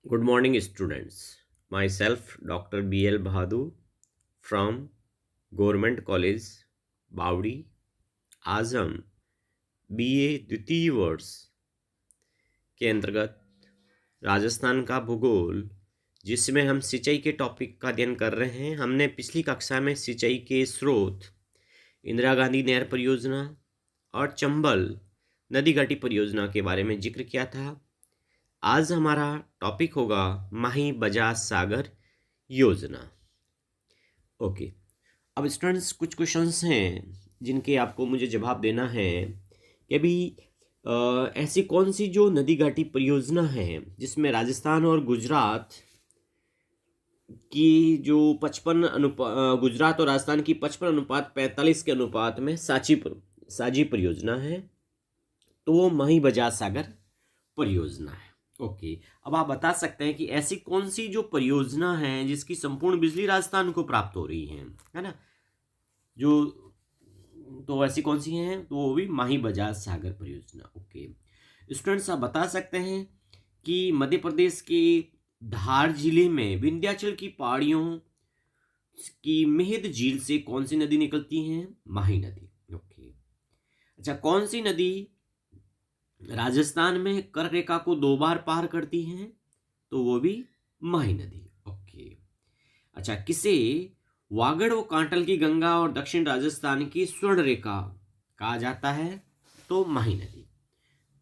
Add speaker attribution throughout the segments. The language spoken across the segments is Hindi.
Speaker 1: Good morning, students. Myself, Dr. B.L. Bahadur from Government College, बावड़ी। आज हम BA द्वितीय वर्ष के अंतर्गत राजस्थान का भूगोल, जिसमें हम सिंचाई के टॉपिक का अध्ययन कर रहे हैं। हमने पिछली कक्षा में सिंचाई के स्रोत, इंदिरा गांधी नहर परियोजना और चंबल नदी घाटी परियोजना के बारे में जिक्र किया था। आज हमारा टॉपिक होगा माही बजाज सागर योजना। ओके, अब स्टूडेंट्स कुछ क्वेश्चंस हैं जिनके आपको मुझे जवाब देना है कि अभी ऐसी कौन सी जो नदी घाटी परियोजना है जिसमें राजस्थान और गुजरात की जो 55 गुजरात और राजस्थान की 55:45 के अनुपात में साझी परियोजना है, तो वो माही बजाज सागर परियोजना है। ओके, अब आप बता सकते हैं कि ऐसी कौन सी जो परियोजना है जिसकी संपूर्ण बिजली राजस्थान को प्राप्त हो रही है ना। जो तो ऐसी कौन सी हैं, तो वो भी माही बजाज सागर परियोजना। ओके स्टूडेंट्स, आप बता सकते हैं कि मध्य प्रदेश के धार जिले में विंध्याचल की पहाड़ियों की मेहद झील से कौन सी नदी निकलती है? माही नदी। ओके, अच्छा, कौन सी नदी राजस्थान में कर रेखा को 2 बार पार करती हैं? तो वो भी माही नदी। ओके, अच्छा, किसे वागड़ व कांटल की गंगा और दक्षिण राजस्थान की स्वर्ण रेखा कहा जाता है? तो माही नदी।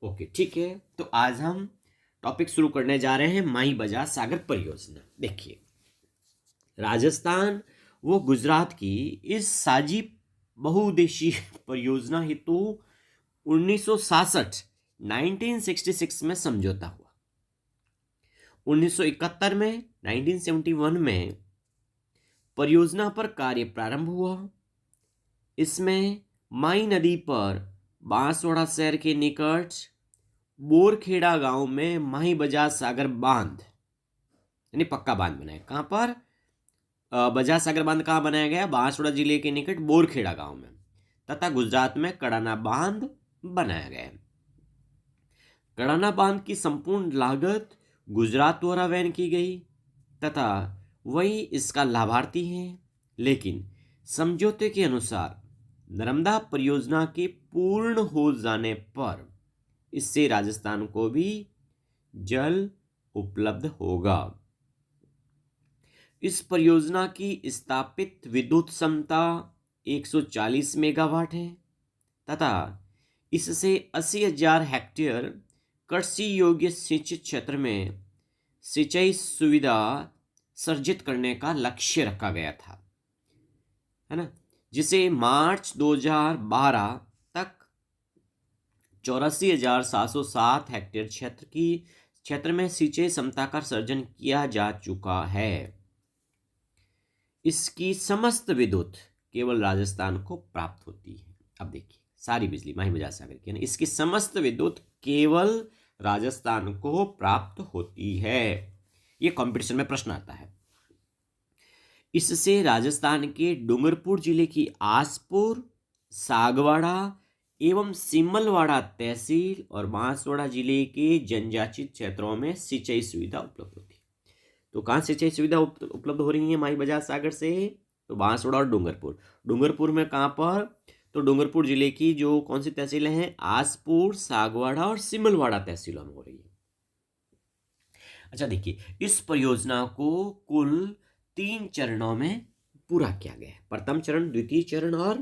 Speaker 1: ओके, ठीक है, तो आज हम टॉपिक शुरू करने जा रहे हैं माही बजाज सागर परियोजना। देखिए, राजस्थान व गुजरात की इस साझी बहुउद्देशीय परियोजना हेतु 1966 1966 में समझौता हुआ। 1971 में 1971 में परियोजना पर कार्य प्रारंभ हुआ। इसमें माई नदी पर बांसवाड़ा शहर के निकट बोरखेड़ा गांव में माही बजाज सागर बांध यानी पक्का बांध बनाया। कहां पर? बजाज सागर बांध कहां बनाया गया? बांसवाड़ा जिले के निकट बोरखेड़ा गांव में। तथा गुजरात में कड़ाना बांध बनाया गया। कड़ाना बांध की संपूर्ण लागत गुजरात द्वारा वहन की गई तथा वही इसका लाभार्थी है, लेकिन समझौते के अनुसार नर्मदा परियोजना के पूर्ण हो जाने पर इससे राजस्थान को भी जल उपलब्ध होगा। इस परियोजना की स्थापित विद्युत क्षमता 140 मेगावाट है तथा इससे 80,000 हेक्टेयर कृषि योग्य सिंचित क्षेत्र में सिंचाई सुविधा सर्जित करने का लक्ष्य रखा गया था, है ना, जिसे मार्च 2012 तक 84,707 हेक्टेयर क्षेत्र में सिंचाई क्षमता का सर्जन किया जा चुका है। इसकी समस्त विद्युत केवल राजस्थान को प्राप्त होती है। अब देखिए, सारी बिजली माही बजाज सागर की, इसकी समस्त विद्युत केवल राजस्थान को प्राप्त होती है। ये कंपटीशन में प्रश्न आता है। इससे राजस्थान के डूंगरपुर जिले की आसपुर, सागवाड़ा एवं सिमलवाड़ा तहसील और बांसवाड़ा जिले के जनजाति क्षेत्रों में सिंचाई सुविधा उपलब्ध होती है। तो कहाँ सिंचाई सुविधा उपलब्ध हो रही है माही बजाज सागर से? तो बांसवाड़ा और डूंगरपुर। डूंगरपुर में कहाँ पर? तो डूंगरपुर जिले की जो कौन सी तहसीलें हैं? आसपुर, सागवाड़ा और सिमलवाड़ा तहसीलों में हो रही है। अच्छा, देखिए, इस परियोजना को कुल 3 चरणों में पूरा किया गया है। प्रथम चरण, द्वितीय चरण और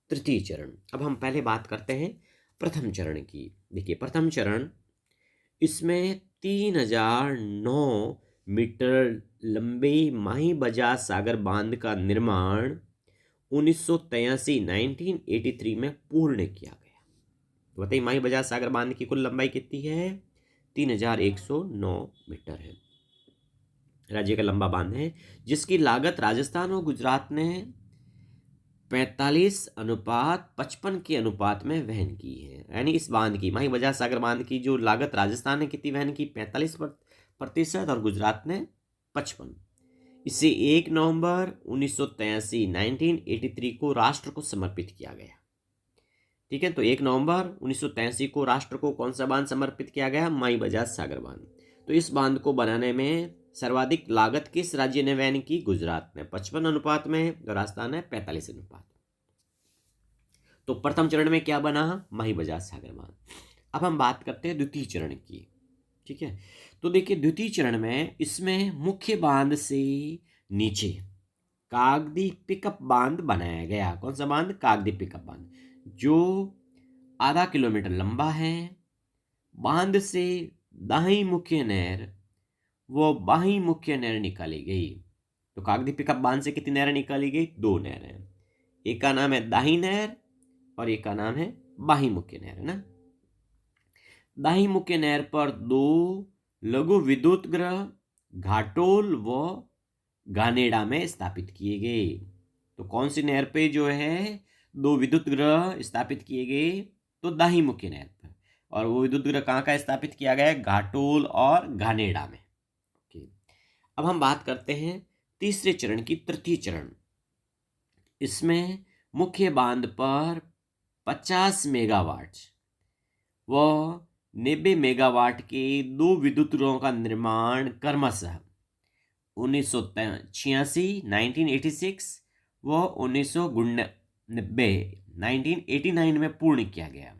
Speaker 1: तृतीय चरण। अब हम पहले बात करते हैं प्रथम चरण की। देखिए, प्रथम चरण, इसमें 3009 मीटर लंबे माही बजाज सागर बांध का निर्माण 1983 में पूर्ण किया गया। तो बताइए, माही बजाज सागर बांध की कुल लंबाई कितनी है? 3109 मीटर है। राज्य का लंबा बांध है, जिसकी लागत राजस्थान और गुजरात ने 45:55 के अनुपात में वहन की है। यानी इस बांध की, माही बजाज सागर बांध की जो लागत राजस्थान ने कितनी वहन की? 45% और गुजरात ने 55। इसे 1 नवंबर 1983 को राष्ट्र को समर्पित किया गया। ठीक है, तो 1 नवंबर 1983 को राष्ट्र को कौन सा बांध समर्पित किया गया? माही बजाज सागर बांध। तो इस बांध को बनाने में सर्वाधिक लागत किस राज्य ने वहन की? गुजरात ने 55 अनुपात में, और राजस्थान है 45 अनुपात। तो प्रथम चरण में क्या बना? माही बजाज सागर बांध। अब हम बात करते हैं द्वितीय चरण की। ठीक है, तो देखिए द्वितीय चरण में इसमें मुख्य बांध से नीचे कागदी पिकअप बांध बनाया गया। कौन सा बांध? कागदी पिकअप बांध, जो आधा किलोमीटर लंबा है। बांध से दाई मुख्य नहर वो बाही मुख्य नहर निकाली गई। तो कागदी पिकअप बांध से कितनी नहरें निकाली गई? 2 नहरें। एक का नाम है दाही नहर और एक का नाम है बाही मुख्य नहर, है ना। दाही मुख्य नहर पर 2 लघु विद्युत गृह घाटोल व गानेड़ा में स्थापित किए गए। तो कौन सी नहर पे जो है 2 विद्युत गृह स्थापित किए गए? तो दाही मुख्य नहर पर। और वो विद्युत गृह कहाँ का स्थापित किया गया? घाटोल और गानेड़ा में। अब हम बात करते हैं तीसरे चरण की, तृतीय चरण। इसमें मुख्य बांध पर 50 मेगावाट व 90 मेगावाट के 2 विद्युत गृहों का निर्माण क्रमशः 1986 1986 व 1989 में पूर्ण किया गया।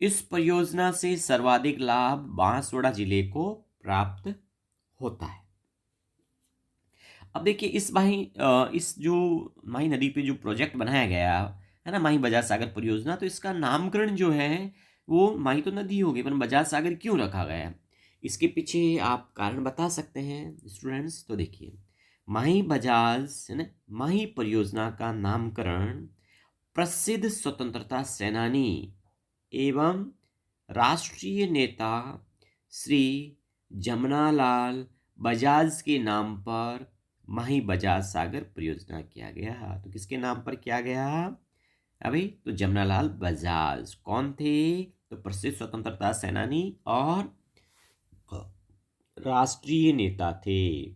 Speaker 1: इस परियोजना से सर्वाधिक लाभ बांसवाड़ा जिले को प्राप्त होता है। अब देखिए इस जो माही नदी पे जो प्रोजेक्ट बनाया गया है ना, माही बजाज सागर परियोजना, तो इसका नामकरण जो है वो माही तो नदी हो गई, पर बजाज सागर क्यों रखा गया? इसके पीछे आप कारण बता सकते हैं स्टूडेंट्स। तो देखिए माही बजाज है ना, माही परियोजना का नामकरण प्रसिद्ध स्वतंत्रता सेनानी एवं राष्ट्रीय नेता श्री जमनालाल बजाज के नाम पर माही बजाज सागर परियोजना किया गया। तो किसके नाम पर किया गया अभी? तो जमनालाल बजाज कौन थे? तो प्रसिद्ध स्वतंत्रता सेनानी और राष्ट्रीय नेता थे।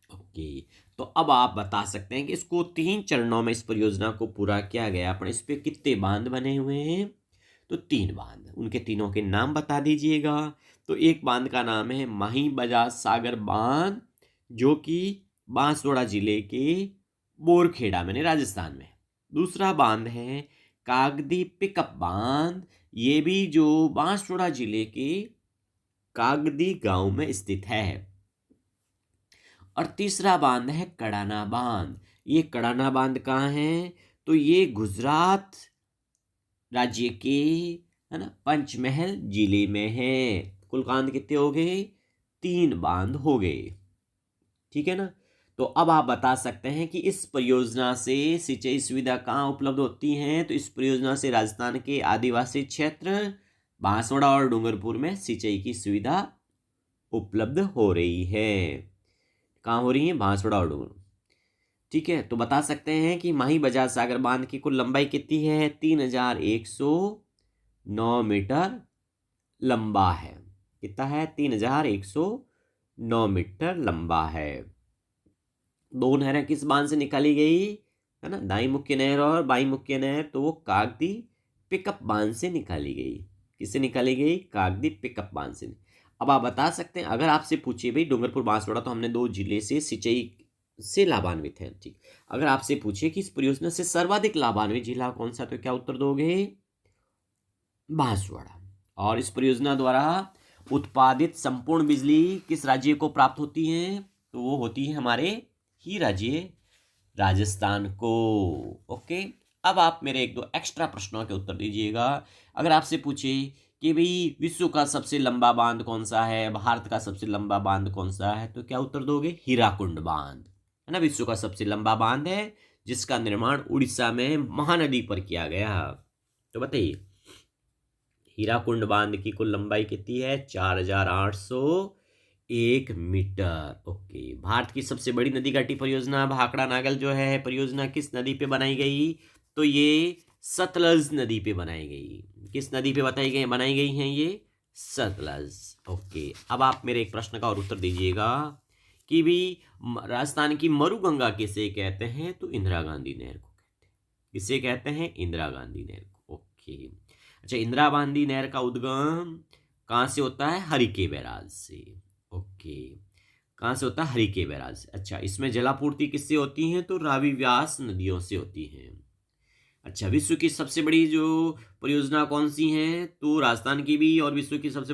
Speaker 1: ओके, तो अब आप बता सकते हैं कि इसको 3 चरणों में इस परियोजना को पूरा किया गया। पर इस पे कितने बांध बने हुए हैं? तो 3 बांध। उनके तीनों के नाम बता दीजिएगा। तो एक बांध का नाम है माही बजाज सागर बांध, जो कि बांसवाड़ा जिले के बोरखेड़ा में राजस्थान में। दूसरा बांध है कागदी पिकअप बांध, ये भी जो बांसवाड़ा जिले के कागदी गांव में स्थित है। और तीसरा बांध है कड़ाना बांध। ये कड़ाना बांध कहाँ है? तो ये गुजरात राज्य के है ना पंचमहल जिले में है। कुल बांध कितने हो गए? 3 बांध हो गए। ठीक है ना। तो अब आप बता सकते हैं कि इस परियोजना से सिंचाई सुविधा कहाँ उपलब्ध होती है? तो इस परियोजना से राजस्थान के आदिवासी क्षेत्र बांसवाड़ा और डूंगरपुर में सिंचाई की सुविधा उपलब्ध हो रही है। कहाँ हो रही है? बांसवाड़ा और डूंगरपुर। ठीक है, तो बता सकते हैं कि माही बजाज सागर बांध की कुल लंबाई कितनी है? 3109 मीटर लंबा है। कितना है? 3109 मीटर लंबा है। 2 नहरें किस बांध से निकाली गई है ना? दाई मुख्य नहर और बाई मुख्य नहर, तो वो कागदी पिकअप बांध से निकाली गई। किससे निकाली गई? कागदी पिकअप बांध से। अब आप बता सकते हैं, अगर आपसे पूछिए भाई डूंगरपुर बांसवाड़ा तो हमने 2 जिले से सिंचाई से लाभान्वित है। ठीक, अगर आपसे पूछिए कि इस परियोजना से सर्वाधिक लाभान्वित जिला कौन सा, तो क्या उत्तर दोगे? बांसवाड़ा। और इस परियोजना द्वारा उत्पादित संपूर्ण बिजली किस राज्य को प्राप्त होती है? तो वो होती है हमारे ही राज्य राजस्थान को। ओके, अब आप मेरे 1-2 एक्स्ट्रा प्रश्नों के उत्तर दीजिएगा। अगर आपसे पूछे कि भाई विश्व का सबसे लंबा बांध कौन सा है, भारत का सबसे लंबा बांध कौन सा है, तो क्या उत्तर दोगे? हीराकुंड बांध है ना, विश्व का सबसे लंबा बांध है, जिसका निर्माण उड़ीसा में महानदी पर किया गया। तो बताइए हीराकुंड बांध की कुल लंबाई कितनी है? 4801 मीटर। ओके, भारत की सबसे बड़ी नदी घाटी परियोजना भाखड़ा नागल जो है परियोजना किस नदी पे बनाई गई? तो ये सतलज नदी पे बनाई गई। किस नदी पे बनाई गई हैं ये? सतलज। ओके, अब आप मेरे एक प्रश्न का और उत्तर दीजिएगा कि भी राजस्थान की मरुगंगा किसे कहते हैं? तो इंदिरा गांधी नहर को कहते हैं। किसे कहते हैं? इंदिरा गांधी नहर को। ओके, अच्छा, इंदिरा गांधी नहर का उद्गम कहाँ से होता है? हरिके बैराज से। ओके, कहाँ से होता है? हरिके बैराज से। अच्छा, इसमें जलापूर्ति किससे होती है? तो रावी व्यास नदियों से होती है। अच्छा, विश्व की सबसे बड़ी जो परियोजना कौन सी है? तो राजस्थान की भी और विश्व की सबसे बड़ी